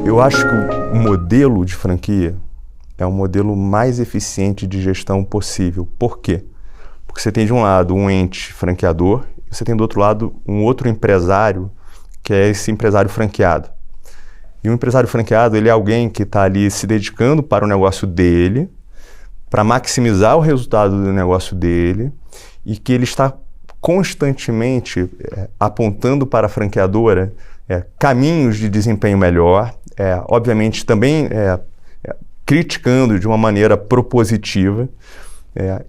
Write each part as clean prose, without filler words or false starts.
Eu acho que o modelo de franquia é o modelo mais eficiente de gestão possível. Por quê? Porque você tem de um lado um ente franqueador e você tem do outro lado um outro empresário, que é esse empresário franqueado. E o empresário franqueado, ele é alguém que está ali se dedicando para o negócio dele, para maximizar o resultado do negócio dele, e que ele está constantemente apontando para a franqueadora caminhos de desempenho melhor, obviamente também criticando de uma maneira propositiva,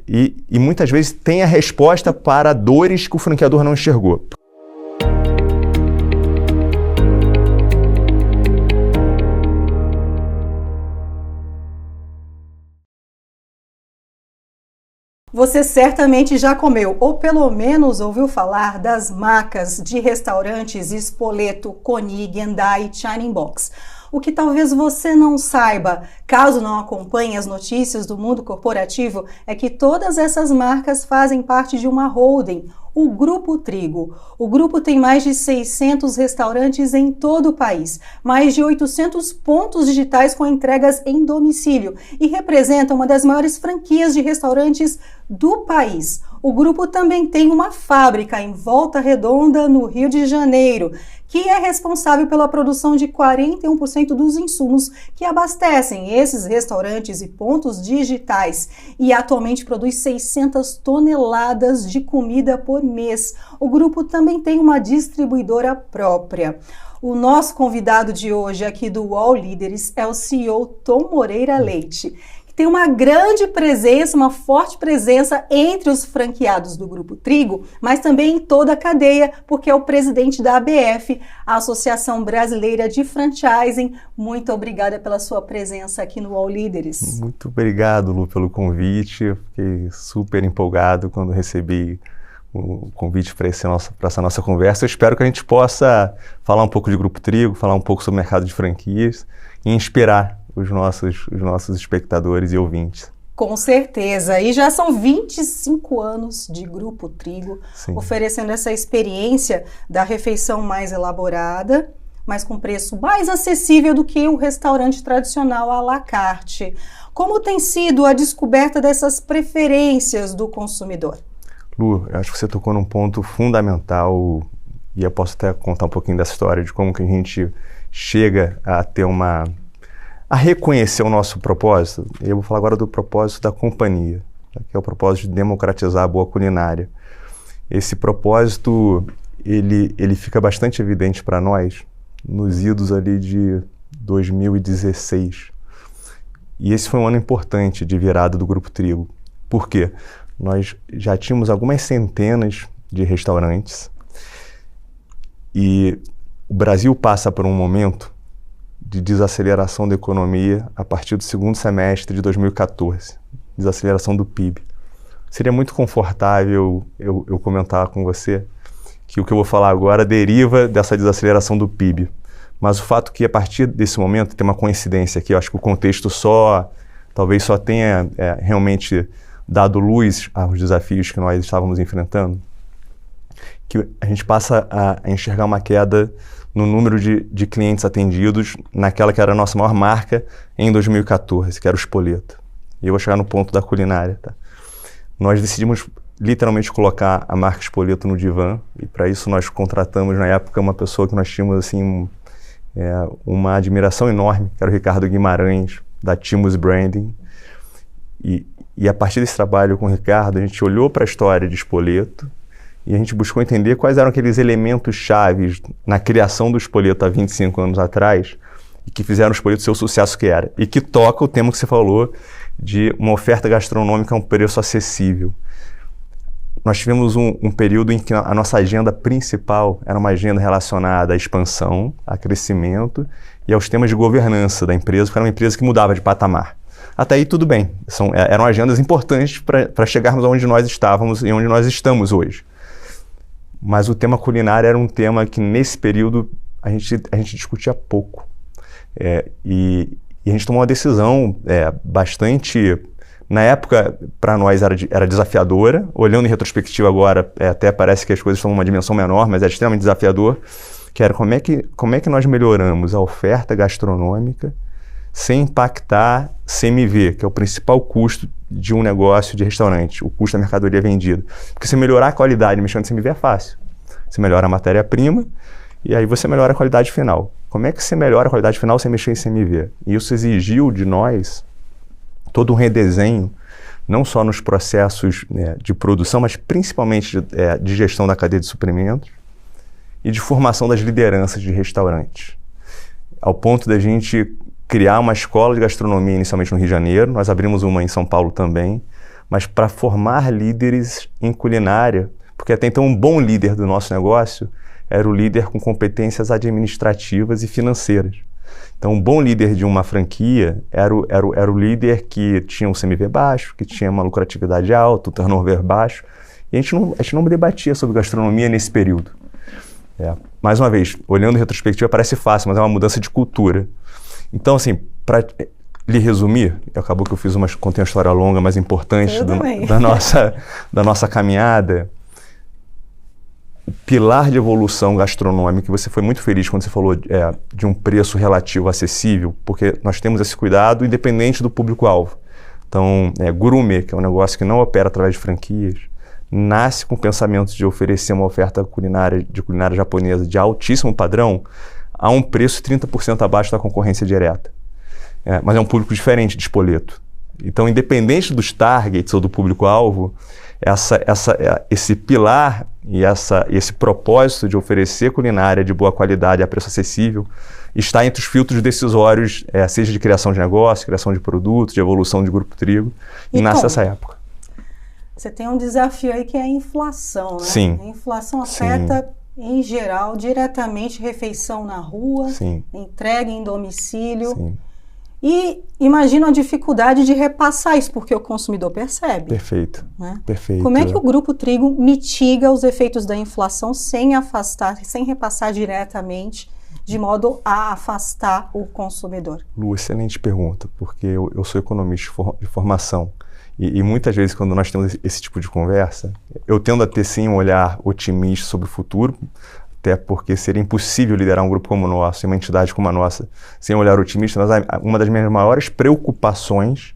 e muitas vezes tem a resposta para dores que o franqueador não enxergou. Você certamente já comeu, ou pelo menos ouviu falar das marcas de restaurantes Spoleto, Koenig, Gendai e Shining Box. O que talvez você não saiba, caso não acompanhe as notícias do mundo corporativo, é que todas essas marcas fazem parte de uma holding, o Grupo Trigo. O grupo tem mais de 600 restaurantes em todo o país, mais de 800 pontos digitais com entregas em domicílio e representa uma das maiores franquias de restaurantes do país. O grupo também tem uma fábrica em Volta Redonda, no Rio de Janeiro, que é responsável pela produção de 41% dos insumos que abastecem esses restaurantes e pontos digitais e atualmente produz 600 toneladas de comida por mês. O grupo também tem uma distribuidora própria. O nosso convidado de hoje aqui do UOL Líderes é o CEO Tom Moreira Leite, que tem uma grande presença, uma forte presença entre os franqueados do Grupo Trigo, mas também em toda a cadeia, porque é o presidente da ABF, a Associação Brasileira de Franchising. Muito obrigada pela sua presença aqui no UOL Líderes. Muito obrigado, Lu, pelo convite. Eu fiquei super empolgado quando recebi o convite para essa nossa conversa. Eu espero que a gente possa falar um pouco de Grupo Trigo, falar um pouco sobre o mercado de franquias e inspirar os nossos espectadores e ouvintes. Com certeza, e já são 25 anos de Grupo Trigo, sim, oferecendo essa experiência da refeição mais elaborada, mas com preço mais acessível do que o restaurante tradicional à la carte. Como tem sido a descoberta dessas preferências do consumidor? Lu, eu acho que você tocou num ponto fundamental, e eu posso até contar um pouquinho dessa história de como que a gente chega a ter a reconhecer o nosso propósito. Eu vou falar agora do propósito da companhia, que é o propósito de democratizar a boa culinária. Esse propósito, ele fica bastante evidente para nós nos idos ali de 2016. E esse foi um ano importante de virada do Grupo Trigo. Por quê? Nós já tínhamos algumas centenas de restaurantes e o Brasil passa por um momento de desaceleração da economia a partir do segundo semestre de 2014, desaceleração do PIB. Seria muito confortável eu comentar com você que o que eu vou falar agora deriva dessa desaceleração do PIB, mas o fato que a partir desse momento tem uma coincidência aqui, eu acho que o contexto talvez só tenha realmente dado luz aos desafios que nós estávamos enfrentando, que a gente passa a enxergar uma queda no número de clientes atendidos naquela que era a nossa maior marca em 2014, que era o Spoleto. E eu vou chegar no ponto da culinária. Tá? Nós decidimos literalmente colocar a marca Spoleto no divã, e para isso nós contratamos na época uma pessoa que nós tínhamos assim, uma admiração enorme, que era o Ricardo Guimarães, da Timus Branding. E a partir desse trabalho com o Ricardo, a gente olhou para a história de Spoleto e a gente buscou entender quais eram aqueles elementos chaves na criação do Spoleto há 25 anos atrás e que fizeram o Spoleto ser o sucesso que era. E que toca o tema que você falou de uma oferta gastronômica a um preço acessível. Nós tivemos um período em que a nossa agenda principal era uma agenda relacionada à expansão, a crescimento e aos temas de governança da empresa, porque era uma empresa que mudava de patamar. Até aí tudo bem, eram agendas importantes para chegarmos aonde nós estávamos e onde nós estamos hoje. Mas o tema culinário era um tema que nesse período a gente discutia pouco. E a gente tomou uma decisão bastante, na época para nós era desafiadora, olhando em retrospectiva agora até parece que as coisas estão numa dimensão menor, mas era extremamente desafiador, que era como é que nós melhoramos a oferta gastronômica sem impactar CMV, que é o principal custo de um negócio de restaurante, o custo da mercadoria vendida. Porque se melhorar a qualidade mexendo em CMV é fácil. Você melhora a matéria-prima e aí você melhora a qualidade final. Como é que você melhora a qualidade final sem mexer em CMV? E isso exigiu de nós todo um redesenho, não só nos processos, né, de produção, mas principalmente de gestão da cadeia de suprimentos e de formação das lideranças de restaurantes. Ao ponto da gente criar uma escola de gastronomia inicialmente no Rio de Janeiro, nós abrimos uma em São Paulo também, mas para formar líderes em culinária, porque até então um bom líder do nosso negócio era o líder com competências administrativas e financeiras. Então, um bom líder de uma franquia era o líder que tinha um CMV baixo, que tinha uma lucratividade alta, um turnover baixo, e a gente não debatia sobre gastronomia nesse período. Mais uma vez, olhando em retrospectiva parece fácil, mas é uma mudança de cultura. Então, assim, para lhe resumir, acabou que contei uma história longa, mas importante da nossa caminhada. O pilar de evolução gastronômica, que você foi muito feliz quando você falou de um preço relativo acessível, porque nós temos esse cuidado independente do público-alvo. Então, gourmet, que é um negócio que não opera através de franquias, nasce com o pensamento de oferecer uma oferta de culinária japonesa de altíssimo padrão a um preço 30% abaixo da concorrência direta. Mas é um público diferente de espoleto. Então, independente dos targets ou do público-alvo, esse pilar e esse propósito de oferecer culinária de boa qualidade a preço acessível está entre os filtros decisórios, seja de criação de negócio, criação de produtos, de evolução de Grupo Trigo, e nasce nessa época. Você tem um desafio aí que é a inflação, né? Sim. A inflação afeta, em geral, diretamente refeição na rua, Sim. entrega em domicílio. Sim. E imagino a dificuldade de repassar isso, porque o consumidor percebe. Perfeito. Né? Perfeito. Como é que o Grupo Trigo mitiga os efeitos da inflação sem repassar diretamente, de modo a afastar o consumidor? Lu, excelente pergunta, porque eu sou economista de formação. E muitas vezes, quando nós temos esse tipo de conversa, eu tendo a ter, sim, um olhar otimista sobre o futuro, até porque seria impossível liderar um grupo como o nosso, uma entidade como a nossa, sem um olhar otimista, mas uma das minhas maiores preocupações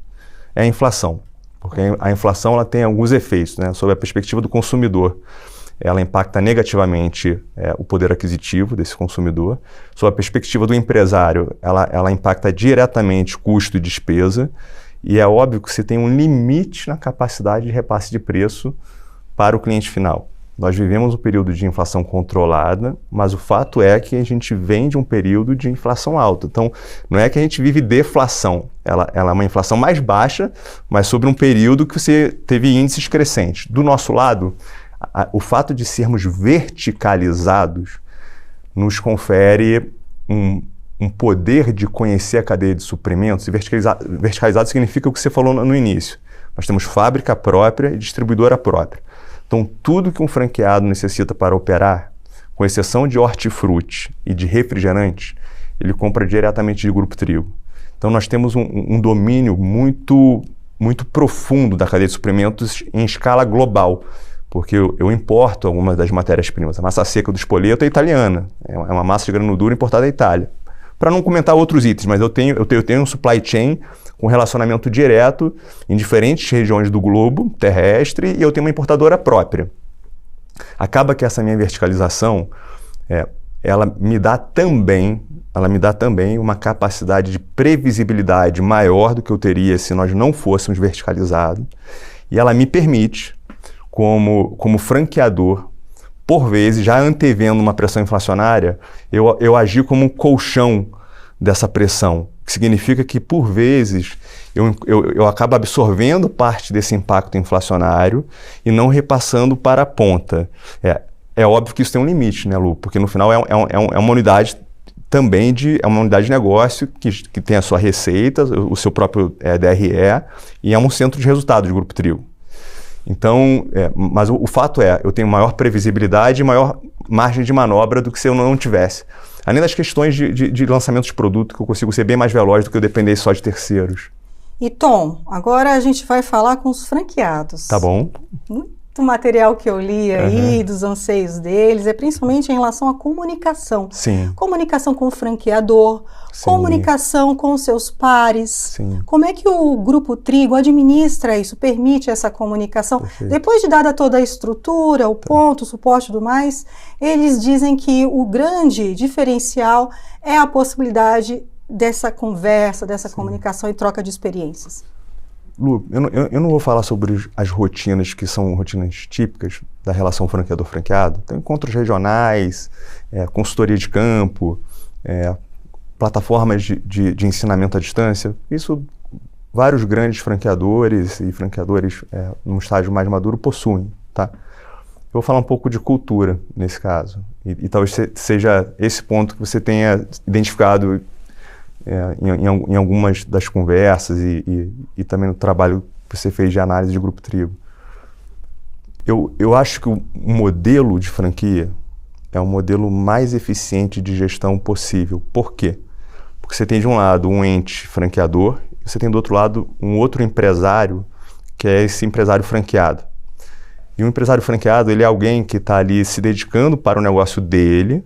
é a inflação. Porque a inflação ela tem alguns efeitos, né, sob a perspectiva do consumidor. Ela impacta negativamente o poder aquisitivo desse consumidor. Sob a perspectiva do empresário, ela impacta diretamente custo e despesa. E é óbvio que você tem um limite na capacidade de repasse de preço para o cliente final. Nós vivemos um período de inflação controlada, mas o fato é que a gente vem de um período de inflação alta. Então, não é que a gente vive deflação. Ela é uma inflação mais baixa, mas sobre um período que você teve índices crescentes. Do nosso lado, o fato de sermos verticalizados nos confere um poder de conhecer a cadeia de suprimentos. E verticalizado significa o que você falou no início. Nós temos fábrica própria e distribuidora própria. Então, tudo que um franqueado necessita para operar, com exceção de hortifruti e de refrigerante, ele compra diretamente de Grupo Trigo. Então, nós temos um domínio muito, muito profundo da cadeia de suprimentos em escala global, porque eu importo algumas das matérias-primas. A massa seca do espoleto é italiana, é uma massa de grano duro importada da Itália. Para não comentar outros itens, mas eu tenho um supply chain com relacionamento direto em diferentes regiões do globo terrestre e eu tenho uma importadora própria. Acaba que essa minha verticalização, ela me dá também uma capacidade de previsibilidade maior do que eu teria se nós não fôssemos verticalizados, e ela me permite, como franqueador, por vezes, já antevendo uma pressão inflacionária, eu agir como um colchão dessa pressão, que significa que, por vezes, eu acabo absorvendo parte desse impacto inflacionário e não repassando para a ponta. É óbvio que isso tem um limite, né, Lu? Porque, no final, é uma unidade também é uma unidade de negócio que tem a sua receita, o seu próprio DRE, e é um centro de resultado de Grupo Trigo. Então, mas o fato eu tenho maior previsibilidade e maior margem de manobra do que se eu não tivesse. Além das questões de lançamento de produto, que eu consigo ser bem mais veloz do que eu depender só de terceiros. E Tom, agora a gente vai falar com os franqueados. Tá bom. do material que eu li aí, dos anseios deles, é principalmente em relação à comunicação. Sim. Comunicação com o franqueador, Sim. Comunicação com seus pares. Sim. Como é que o Grupo Trigo administra isso, permite essa comunicação? Perfeito. Depois de dada toda a estrutura, o ponto, o suporte e tudo mais, eles dizem que o grande diferencial é a possibilidade dessa conversa, dessa comunicação e troca de experiências. Lu, eu não vou falar sobre as rotinas que são rotinas típicas da relação franqueador-franqueado. Tem encontros regionais, consultoria de campo, plataformas de ensinamento à distância. Isso vários grandes franqueadores e franqueadores num estágio mais maduro possuem, tá? Eu vou falar um pouco de cultura nesse caso. E talvez seja esse ponto que você tenha identificado em algumas das conversas e também no trabalho que você fez de análise de Grupo Trigo. Eu acho que o modelo de franquia é o modelo mais eficiente de gestão possível. Por quê? Porque você tem de um lado um ente franqueador e você tem do outro lado um outro empresário, que é esse empresário franqueado. E o empresário franqueado, ele é alguém que está ali se dedicando para o negócio dele,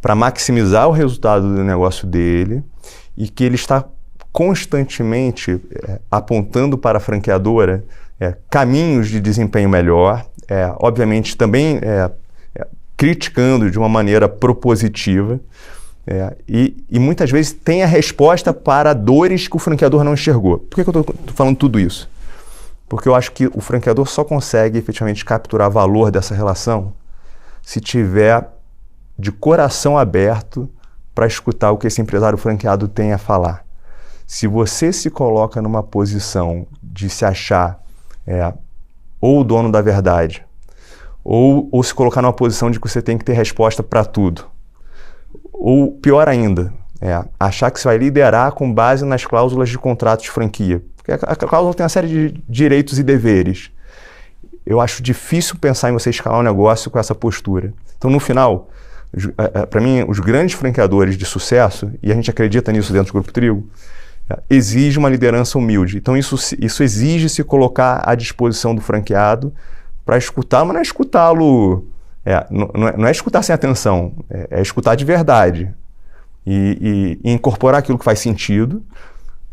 para maximizar o resultado do negócio dele, e que ele está constantemente apontando para a franqueadora caminhos de desempenho melhor, obviamente também criticando de uma maneira propositiva, e muitas vezes tem a resposta para dores que o franqueador não enxergou. Por que eu estou falando tudo isso? Porque eu acho que o franqueador só consegue efetivamente capturar valor dessa relação se tiver de coração aberto para escutar o que esse empresário franqueado tem a falar. Se você se coloca numa posição de se achar ou o dono da verdade, ou se colocar numa posição de que você tem que ter resposta para tudo, ou pior ainda, achar que você vai liderar com base nas cláusulas de contrato de franquia, porque a cláusula tem uma série de direitos e deveres. Eu acho difícil pensar em você escalar um negócio com essa postura. Então, no final, para mim, os grandes franqueadores de sucesso, e a gente acredita nisso dentro do Grupo Trigo, exige uma liderança humilde. Então, isso exige se colocar à disposição do franqueado para escutar, mas não é escutá-lo, não é escutar sem atenção, é escutar de verdade e incorporar aquilo que faz sentido.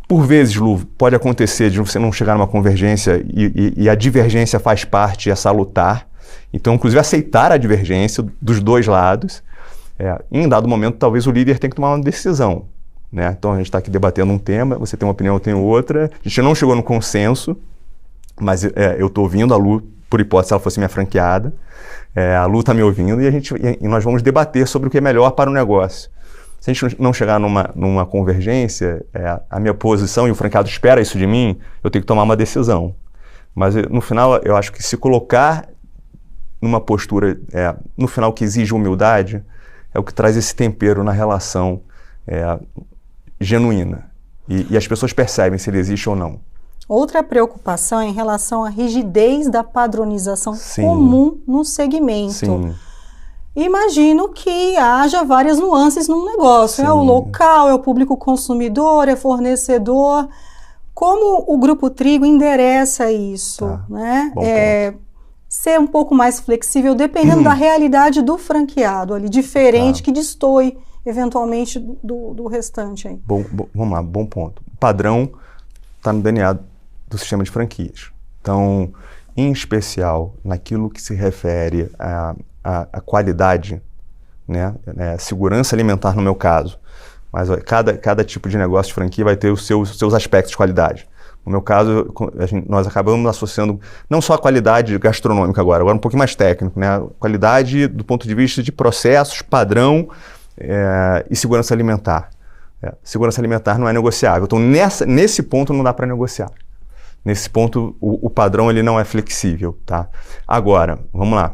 Por vezes, Lu, pode acontecer de você não chegar numa convergência e a divergência faz parte, é salutar. Então, inclusive, aceitar a divergência dos dois lados. Em dado momento, talvez o líder tenha que tomar uma decisão, né? Então, a gente está aqui debatendo um tema, você tem uma opinião, eu tenho outra. A gente não chegou no consenso, mas eu estou ouvindo a Lu, por hipótese, se ela fosse minha franqueada. A Lu está me ouvindo e nós vamos debater sobre o que é melhor para o negócio. Se a gente não chegar numa convergência, a minha posição, e o franqueado espera isso de mim, eu tenho que tomar uma decisão. Mas, no final, eu acho que se colocar numa postura, no final, que exige humildade, é o que traz esse tempero na relação genuína. E as pessoas percebem se ele existe ou não. Outra preocupação é em relação à rigidez da padronização Sim. comum no segmento. Sim. Imagino que haja várias nuances num negócio. Sim. É o local, é o público consumidor, é fornecedor. Como o Grupo Trigo endereça isso? Né? Bom ponto. Ser um pouco mais flexível, dependendo da realidade do franqueado ali, diferente, que destoe eventualmente do restante aí. Vamos lá, bom ponto. O padrão está no DNA do sistema de franquias. Então, em especial, naquilo que se refere à qualidade, né? Segurança alimentar no meu caso, mas cada tipo de negócio de franquia vai ter os seus aspectos de qualidade. No meu caso, nós acabamos associando não só a qualidade gastronômica agora um pouquinho mais técnico, né? Qualidade do ponto de vista de processos, padrão e segurança alimentar. Segurança alimentar não é negociável. Então, nesse ponto não dá para negociar. Nesse ponto, o padrão ele não é flexível, tá? Agora, vamos lá.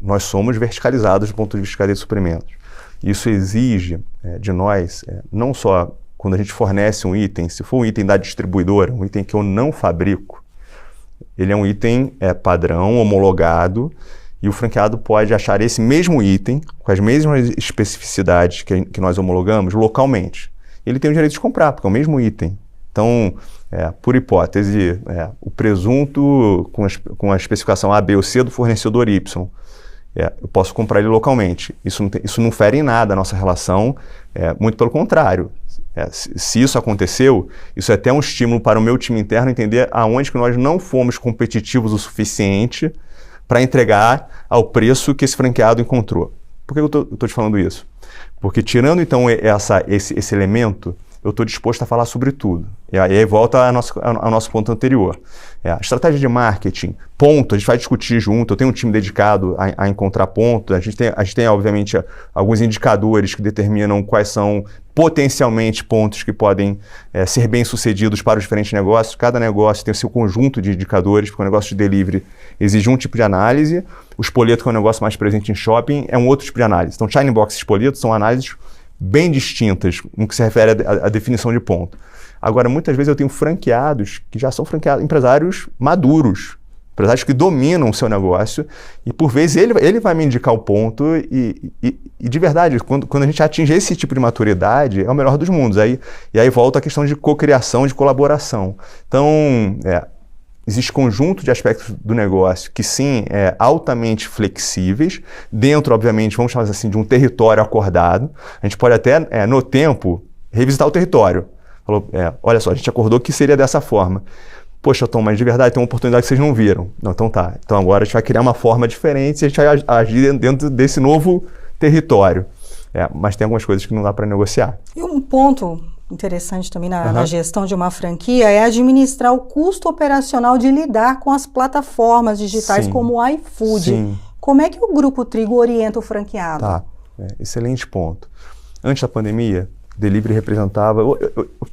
Nós somos verticalizados do ponto de vista de cadeia de suprimentos. Isso exige de nós, não só quando a gente fornece um item, se for um item da distribuidora, um item que eu não fabrico, ele é um item padrão, homologado, e o franqueado pode achar esse mesmo item, com as mesmas especificidades que nós homologamos, localmente. Ele tem o direito de comprar, porque é o mesmo item. Então, por hipótese, o presunto com a especificação A, B ou C do fornecedor Y, eu posso comprar ele localmente. Isso não fere em nada a nossa relação, muito pelo contrário. Se isso aconteceu, isso é até um estímulo para o meu time interno entender aonde que nós não fomos competitivos o suficiente para entregar ao preço que esse franqueado encontrou. Por que eu estou te falando isso? Porque tirando então esse elemento, eu estou disposto a falar sobre tudo. E aí volta ao nosso ponto anterior. A estratégia de marketing, ponto, a gente vai discutir junto, eu tenho um time dedicado a encontrar ponto, a gente tem obviamente alguns indicadores que determinam quais são potencialmente pontos que podem ser bem-sucedidos para os diferentes negócios. Cada negócio tem o seu conjunto de indicadores, porque o negócio de delivery exige um tipo de análise, o espoleto, que é um negócio mais presente em shopping, é um outro tipo de análise. Então, Shine Box e espoleto são análises bem distintas no que se refere à definição de ponto. Agora, muitas vezes eu tenho franqueados que já são empresários maduros, empresários que dominam o seu negócio e, por vezes, ele vai me indicar o ponto e de verdade, quando a gente atinge esse tipo de maturidade, é o melhor dos mundos. E aí volta a questão de cocriação, de colaboração. Então, existe conjunto de aspectos do negócio que, sim, altamente flexíveis, dentro, obviamente, vamos chamar assim, de um território acordado. A gente pode até, no tempo, revisitar o território. Falou, olha só, a gente acordou que seria dessa forma. Poxa, Tom, mas de verdade tem uma oportunidade que vocês não viram. Não, então tá. Então agora a gente vai criar uma forma diferente e a gente vai agir dentro desse novo território. Mas tem algumas coisas que não dá para negociar. E um ponto interessante também na gestão de uma franquia é administrar o custo operacional de lidar com as plataformas digitais como o iFood. Sim. Como é que o Grupo Trigo orienta o franqueado? Tá, excelente ponto. Antes da pandemia, delivery representava...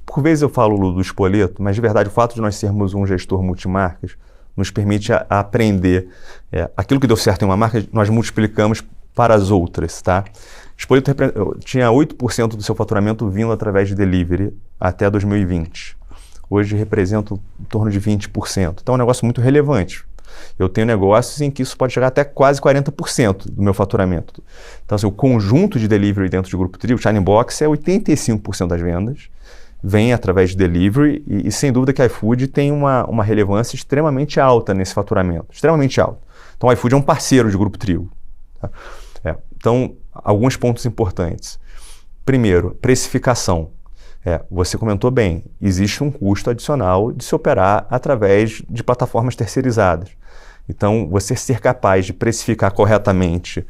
por vezes eu falo do espoleto, mas de verdade o fato de nós sermos um gestor multimarcas nos permite aprender. Aquilo que deu certo em uma marca, nós multiplicamos para as outras, tá? Espoleto tinha 8% do seu faturamento vindo através de delivery até 2020. Hoje representa em torno de 20%. Então é um negócio muito relevante. Eu tenho negócios em que isso pode chegar até quase 40% do meu faturamento. Então, assim, o conjunto de delivery dentro do Grupo Trigo, Shine Box, é 85% das vendas, vem através de delivery e sem dúvida que a iFood tem uma relevância extremamente alta nesse faturamento, extremamente alta. Então, o iFood é um parceiro de Grupo Trigo. Tá? Então, alguns pontos importantes. Primeiro, precificação. Você comentou bem, existe um custo adicional de se operar através de plataformas terceirizadas. Então, você ser capaz de precificar corretamente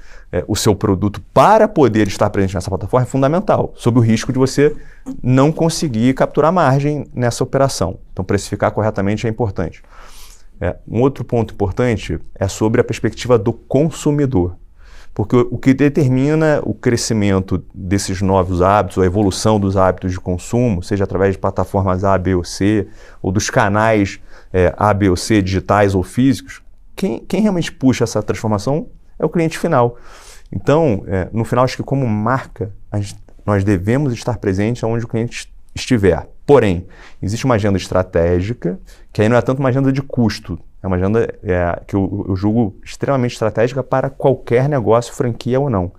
o seu produto para poder estar presente nessa plataforma é fundamental, sob o risco de você não conseguir capturar margem nessa operação. Então, precificar corretamente é importante. Um outro ponto importante é sobre a perspectiva do consumidor. Porque o que determina o crescimento desses novos hábitos, a evolução dos hábitos de consumo, seja através de plataformas A, B ou C, ou dos canais A, B ou C, digitais ou físicos, quem realmente puxa essa transformação é o cliente final. Então, no final, acho que como marca, nós devemos estar presentes onde o cliente estiver. Porém, existe uma agenda estratégica, que aí não é tanto uma agenda de custo, é uma agenda que eu julgo extremamente estratégica para qualquer negócio, franquia ou não.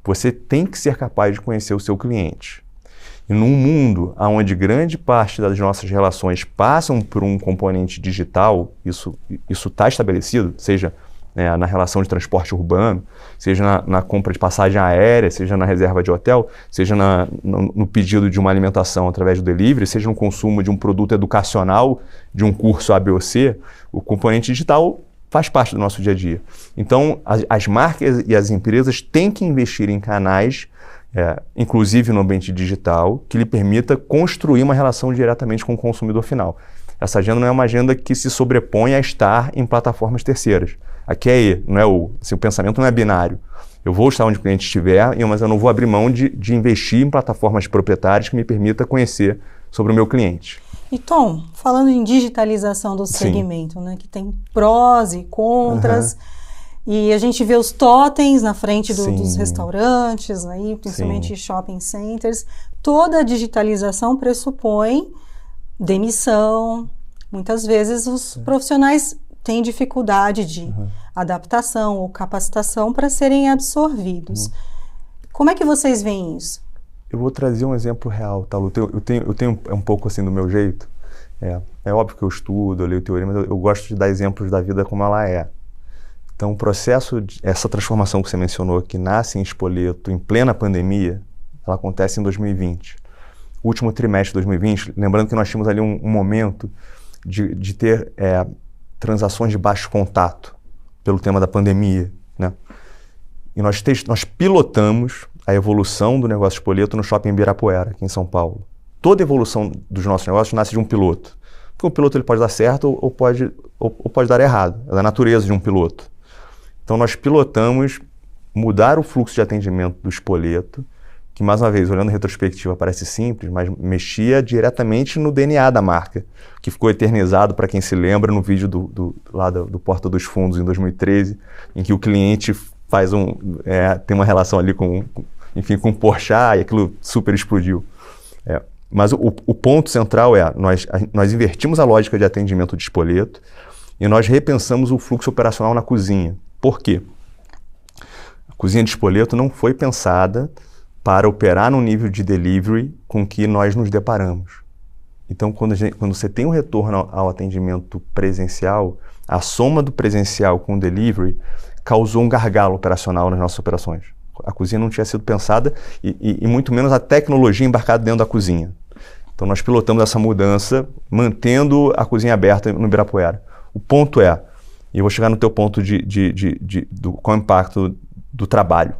Você tem que ser capaz de conhecer o seu cliente. E num mundo onde grande parte das nossas relações passam por um componente digital, isso está estabelecido, seja na relação de transporte urbano, seja na compra de passagem aérea, seja na reserva de hotel, seja no pedido de uma alimentação através do delivery, seja no consumo de um produto educacional, de um curso A, B ou C, o componente digital faz parte do nosso dia a dia. Então, as marcas e as empresas têm que investir em canais, inclusive no ambiente digital, que lhe permita construir uma relação diretamente com o consumidor final. Essa agenda não é uma agenda que se sobrepõe a estar em plataformas terceiras. Aqui não é o pensamento não é binário. Eu vou estar onde o cliente estiver, mas eu não vou abrir mão de investir em plataformas proprietárias que me permita conhecer sobre o meu cliente. E Tom, falando em digitalização do segmento, né, que tem prós e contras, e a gente vê os totens na frente dos restaurantes, aí, principalmente shopping centers, toda a digitalização pressupõe demissão. Muitas vezes os profissionais têm dificuldade de adaptação ou capacitação para serem absorvidos. Como é que vocês veem isso? Eu vou trazer um exemplo real, tá, Lu? Eu tenho um pouco assim do meu jeito. É óbvio que eu estudo, eu leio teoria, mas eu gosto de dar exemplos da vida como ela é. Então, o processo, essa transformação que você mencionou, que nasce em Spoleto, em plena pandemia, ela acontece em 2020. O último trimestre de 2020, lembrando que nós tínhamos ali um momento de ter transações de baixo contato, pelo tema da pandemia, né? E nós pilotamos a evolução do negócio Spoleto no Shopping Ibirapuera, aqui em São Paulo. Toda evolução dos nossos negócios nasce de um piloto. Porque um piloto ele pode dar certo ou pode dar errado. É da natureza de um piloto. Então nós pilotamos mudar o fluxo de atendimento do Spoleto, que mais uma vez, olhando em retrospectiva, parece simples, mas mexia diretamente no DNA da marca, que ficou eternizado, para quem se lembra, no vídeo do Porta dos Fundos, em 2013, em que o cliente tem uma relação ali com o Porchat, e aquilo super explodiu. Mas o ponto central nós invertimos a lógica de atendimento de Spoleto e nós repensamos o fluxo operacional na cozinha. Por quê? A cozinha de Spoleto não foi pensada para operar no nível de delivery com que nós nos deparamos. Então, quando você tem um retorno ao atendimento presencial, a soma do presencial com o delivery causou um gargalo operacional nas nossas operações. A cozinha não tinha sido pensada e muito menos a tecnologia embarcada dentro da cozinha. Então, nós pilotamos essa mudança, mantendo a cozinha aberta no Ibirapuera. O ponto e eu vou chegar no teu ponto qual é o impacto do trabalho.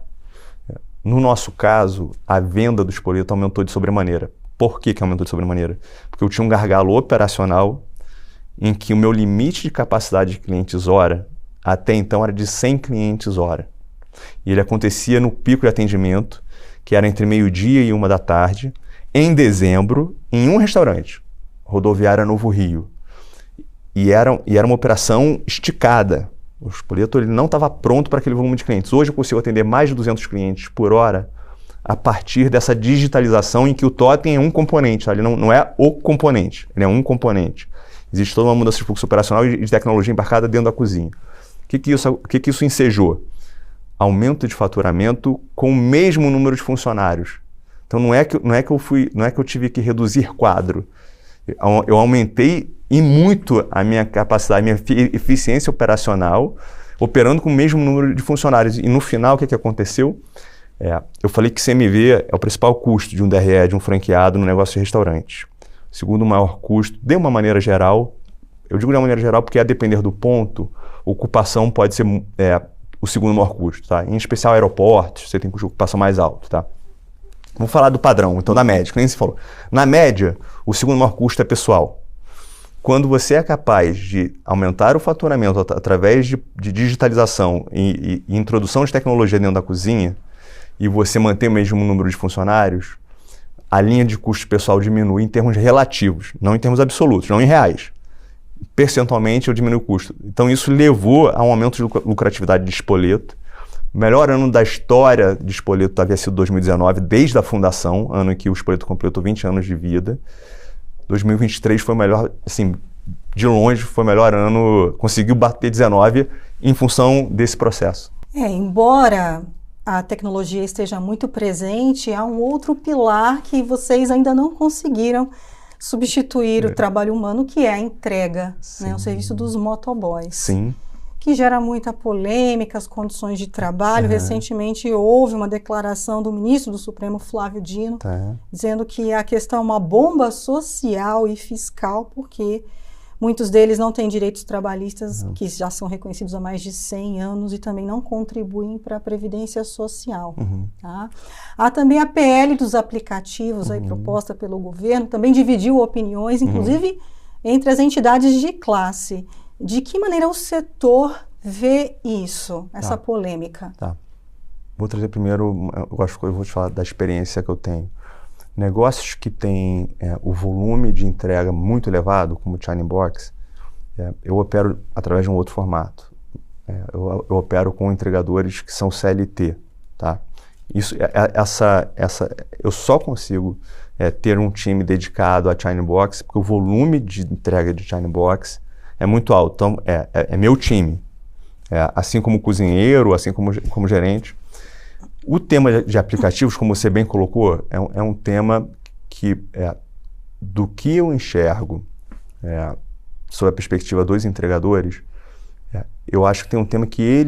No nosso caso, a venda do Spoleto aumentou de sobremaneira. Por que aumentou de sobremaneira? Porque eu tinha um gargalo operacional em que o meu limite de capacidade de clientes hora, até então, era de 100 clientes hora. E ele acontecia no pico de atendimento, que era entre meio-dia e 1 da tarde, em dezembro, em um restaurante, Rodoviária Novo Rio. E era uma operação esticada. O Spoleto ele não estava pronto para aquele volume de clientes. Hoje eu consigo atender mais de 200 clientes por hora a partir dessa digitalização em que o totem é um componente. Tá? Ele não é o componente, ele é um componente. Existe toda uma mudança de fluxo operacional e de tecnologia embarcada dentro da cozinha. O que isso ensejou? Aumento de faturamento com o mesmo número de funcionários. Então não é que eu tive que reduzir quadro. Eu aumentei e muito a minha capacidade, a minha eficiência operacional, operando com o mesmo número de funcionários. E no final, o que aconteceu? Eu falei que CMV é o principal custo de um DRE, de um franqueado no negócio de restaurante. O segundo maior custo, de uma maneira geral, eu digo de uma maneira geral porque a depender do ponto, ocupação pode ser o segundo maior custo, tá? Em especial aeroportos, você tem custo de ocupação mais alto, tá? Vamos falar do padrão, então da média, que nem se falou. Na média, o segundo maior custo é pessoal. Quando você é capaz de aumentar o faturamento através de digitalização e introdução de tecnologia dentro da cozinha, e você mantém o mesmo número de funcionários, a linha de custo pessoal diminui em termos relativos, não em termos absolutos, não em reais. Percentualmente eu diminuo o custo. Então isso levou a um aumento de lucratividade de Spoleto. O melhor ano da história de Spoleto havia sido 2019, desde a fundação, ano em que o Spoleto completou 20 anos de vida. 2023 foi o melhor, assim, de longe foi o melhor ano, conseguiu bater 19 em função desse processo. Embora a tecnologia esteja muito presente, há um outro pilar que vocês ainda não conseguiram substituir o trabalho humano, que é a entrega, né, o serviço dos motoboys. Sim. Que gera muita polêmica, as condições de trabalho. Recentemente houve uma declaração do ministro do Supremo, Flávio Dino, dizendo que a questão é uma bomba social e fiscal, porque muitos deles não têm direitos trabalhistas que já são reconhecidos há mais de 100 anos e também não contribuem para a Previdência Social. Tá? Há também a PL dos aplicativos aí proposta pelo governo, também dividiu opiniões, inclusive entre as entidades de classe. De que maneira o setor vê isso, essa polêmica? Vou trazer primeiro, eu vou te falar da experiência que eu tenho. Negócios que têm o volume de entrega muito elevado, como o China Box, eu opero através de um outro formato. Eu opero com entregadores que são CLT. Tá? Eu só consigo ter um time dedicado a China Box porque o volume de entrega de China Box é muito alto. Então, é meu time. Assim como cozinheiro, assim como gerente. O tema de aplicativos, como você bem colocou, é um tema que, do que eu enxergo sob a perspectiva dos entregadores, eu acho que tem um tema que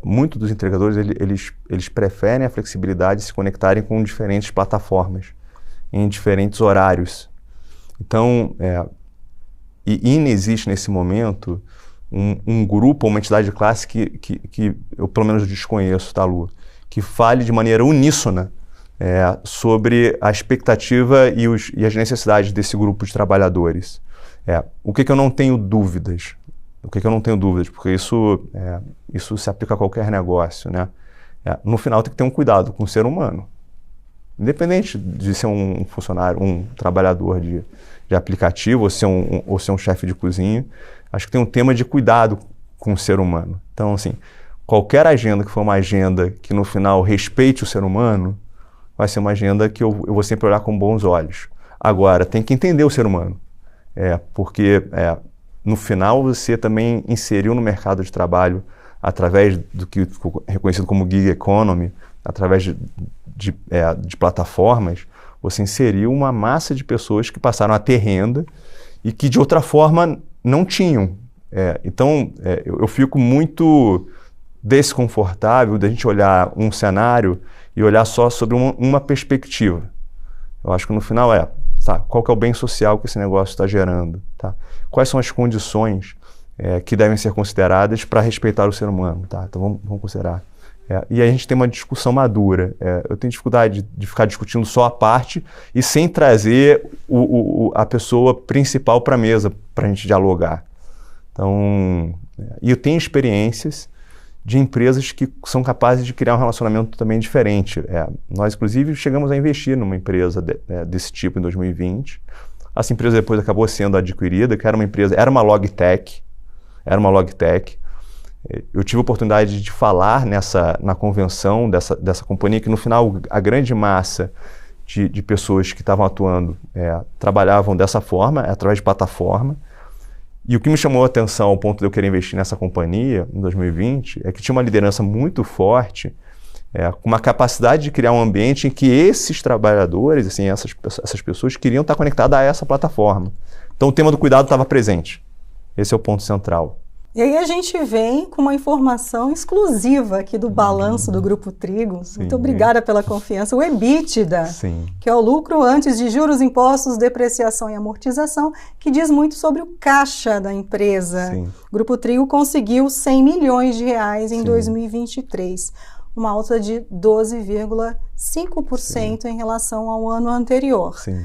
muitos dos entregadores, eles preferem a flexibilidade de se conectarem com diferentes plataformas, em diferentes horários. Então, e inexiste nesse momento um grupo, uma entidade de classe que eu pelo menos desconheço, tá, Lu? Que fale de maneira uníssona sobre a expectativa e as necessidades desse grupo de trabalhadores. O que eu não tenho dúvidas? Porque isso se aplica a qualquer negócio, né? No final tem que ter um cuidado com o ser humano. Independente de ser um funcionário, um trabalhador de aplicativo, ou ser um chefe de cozinha, acho que tem um tema de cuidado com o ser humano. Então, assim, qualquer agenda que for uma agenda que no final respeite o ser humano, vai ser uma agenda que eu vou sempre olhar com bons olhos. Agora, tem que entender o ser humano, porque no final você também inseriu no mercado de trabalho, através do que ficou reconhecido como gig economy, através de plataformas, você inseriu uma massa de pessoas que passaram a ter renda e que de outra forma não tinham. Então, eu fico muito desconfortável da gente olhar um cenário e olhar só sobre uma perspectiva. Eu acho que no final qual que é o bem social que esse negócio está gerando? Tá? Quais são as condições que devem ser consideradas para respeitar o ser humano? Tá? Então vamos considerar. E aí a gente tem uma discussão madura. Eu tenho dificuldade de ficar discutindo só a parte e sem trazer a pessoa principal para a mesa para a gente dialogar. Então, e eu tenho experiências de empresas que são capazes de criar um relacionamento também diferente. Nós, inclusive, chegamos a investir numa empresa desse tipo em 2020. Essa empresa depois acabou sendo adquirida, que era uma logtech. Eu tive a oportunidade de falar na convenção dessa companhia, que no final a grande massa de pessoas que estavam atuando trabalhavam dessa forma, através de plataforma. E o que me chamou a atenção ao ponto de eu querer investir nessa companhia em 2020 é que tinha uma liderança muito forte, com uma capacidade de criar um ambiente em que esses trabalhadores, assim, essas pessoas queriam estar conectadas a essa plataforma. Então o tema do cuidado estava presente. Esse é o ponto central. E aí a gente vem com uma informação exclusiva aqui do balanço do Grupo Trigo. Sim. Muito obrigada pela confiança. O EBITDA, Sim. que é o lucro antes de juros, impostos, depreciação e amortização, que diz muito sobre o caixa da empresa. Sim. O Grupo Trigo conseguiu 100 milhões de reais em Sim. 2023, uma alta de 12,5% em relação ao ano anterior. Sim.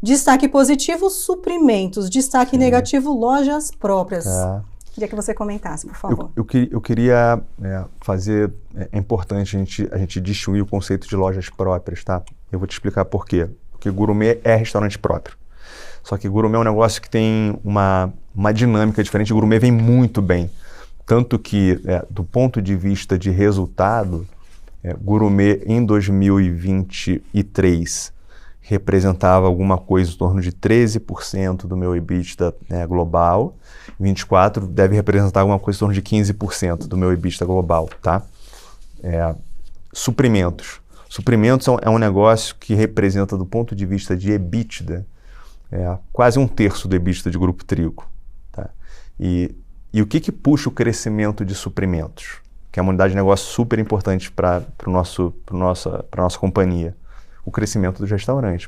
Destaque positivo, suprimentos. Destaque Sim. negativo, lojas próprias. Tá. Queria que você comentasse, por favor. Eu queria fazer... É importante a gente distinguir o conceito de lojas próprias, tá? Eu vou te explicar por quê. Porque gourmet é restaurante próprio. Só que gourmet é um negócio que tem uma dinâmica diferente. O gourmet vem muito bem. Tanto que, do ponto de vista de resultado, gourmet em 2023 representava alguma coisa em torno de 13% do meu EBITDA global. 24 deve representar alguma coisa em torno de 15% do meu EBITDA global, tá? Suprimentos. Suprimentos é um negócio que representa, do ponto de vista de EBITDA, quase 1/3 do EBITDA de Grupo Trigo, tá? E o que puxa o crescimento de suprimentos? Que é uma unidade de negócio super importante para a nossa companhia. O crescimento dos restaurantes.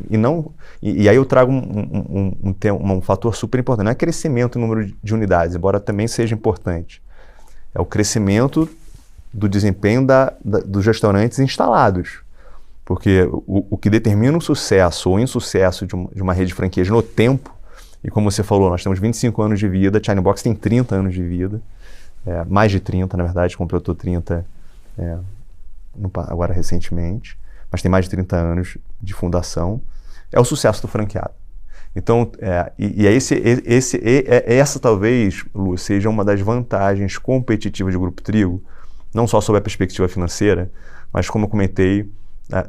E aí eu trago um fator super importante. Não é crescimento em número de unidades, embora também seja importante. É o crescimento do desempenho dos restaurantes instalados. Porque o que determina o sucesso ou insucesso de uma rede de franquias no tempo, e como você falou, nós temos 25 anos de vida, a China Box tem 30 anos de vida, mais de 30, na verdade, completou 30 agora recentemente, mas tem mais de 30 anos de fundação, é o sucesso do franqueado. Então, essa talvez, Lu, seja uma das vantagens competitivas do Grupo Trigo, não só sob a perspectiva financeira, mas como eu comentei, a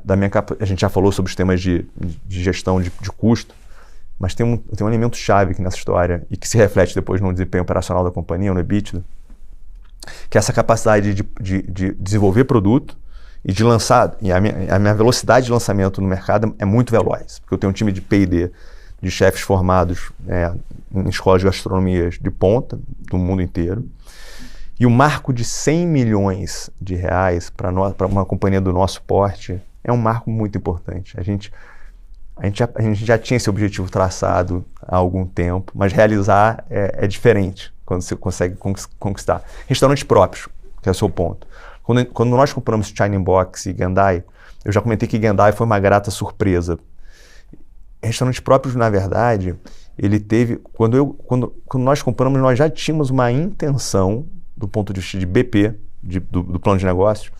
gente já falou sobre os temas de gestão de custo, mas tem um elemento chave aqui nessa história e que se reflete depois no desempenho operacional da companhia, no EBITDA, que é essa capacidade de desenvolver produto e de lançar, e a minha velocidade de lançamento no mercado é muito veloz, porque eu tenho um time de P&D, de chefes formados em escolas de gastronomia de ponta do mundo inteiro. E o marco de 100 milhões de reais para uma companhia do nosso porte é um marco muito importante. A gente já tinha esse objetivo traçado há algum tempo, mas realizar é diferente quando você consegue conquistar. Restaurantes próprios, que é o seu ponto. Quando nós compramos Shining Box e Gendai, eu já comentei que Gendai foi uma grata surpresa. Restaurantes próprios, na verdade, ele teve... Quando nós compramos, nós já tínhamos uma intenção, do ponto de vista de BP, do plano de negócio,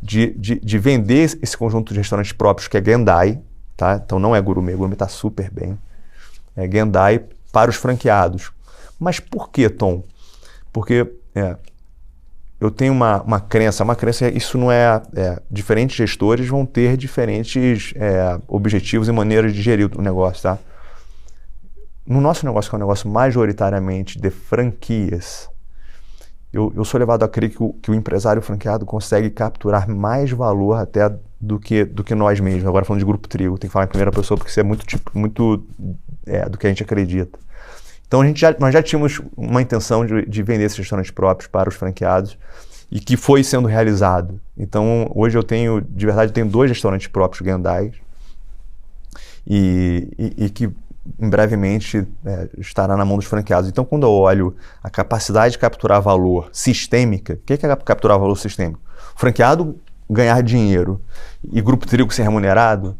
de vender esse conjunto de restaurantes próprios, que é Gendai, tá? Então não é Gourmet está super bem. É Gendai para os franqueados. Mas por que, Tom? Porque eu tenho uma crença, isso não diferentes gestores vão ter diferentes objetivos e maneiras de gerir o negócio, tá? No nosso negócio, que é um negócio majoritariamente de franquias, eu sou levado a crer que o empresário franqueado consegue capturar mais valor até do que nós mesmos. Agora falando de Grupo Trigo, tem que falar em primeira pessoa porque isso é muito do que a gente acredita. Então nós já tínhamos uma intenção de vender esses restaurantes próprios para os franqueados e que foi sendo realizado. Então hoje eu tenho 2 restaurantes próprios Gendai e que brevemente estará na mão dos franqueados. Então, quando eu olho a capacidade de capturar valor sistêmica, o que é capturar valor sistêmico? O franqueado ganhar dinheiro e Grupo Trigo ser remunerado,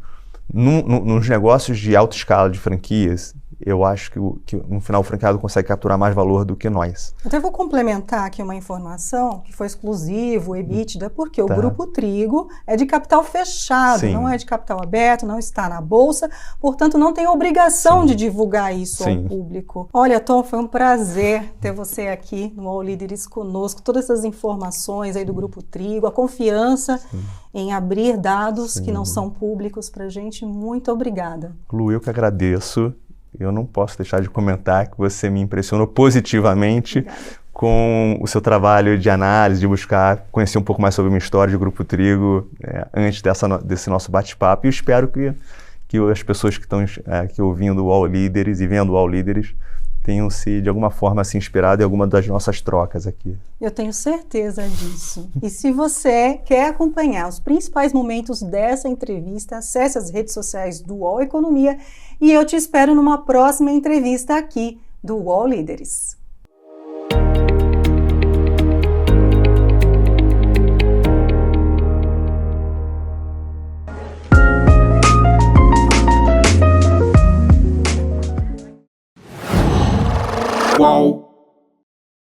nos negócios de alta escala de franquias, eu acho que no final o franqueado consegue capturar mais valor do que nós. Até vou complementar aqui uma informação que foi exclusivo, o EBITDA, porque o Grupo Trigo é de capital fechado, Sim. Não é de capital aberto, não está na bolsa, portanto não tem obrigação Sim. de divulgar isso Sim. ao público. Olha, Tom, foi um prazer ter você aqui no All Líderes conosco, todas essas informações aí do Grupo Trigo, a confiança em abrir dados que não são públicos pra gente. Muito obrigada. Lu, eu que agradeço. Eu não posso deixar de comentar que você me impressionou positivamente com o seu trabalho de análise, de buscar conhecer um pouco mais sobre a minha história de Grupo Trigo antes desse nosso bate-papo. E eu espero que as pessoas que estão aqui ouvindo o All Líderes e vendo o All Líderes tenham de alguma forma se inspirado em alguma das nossas trocas aqui. Eu tenho certeza disso. E se você quer acompanhar os principais momentos dessa entrevista, acesse as redes sociais do UOL Economia e eu te espero numa próxima entrevista aqui do UOL Líderes.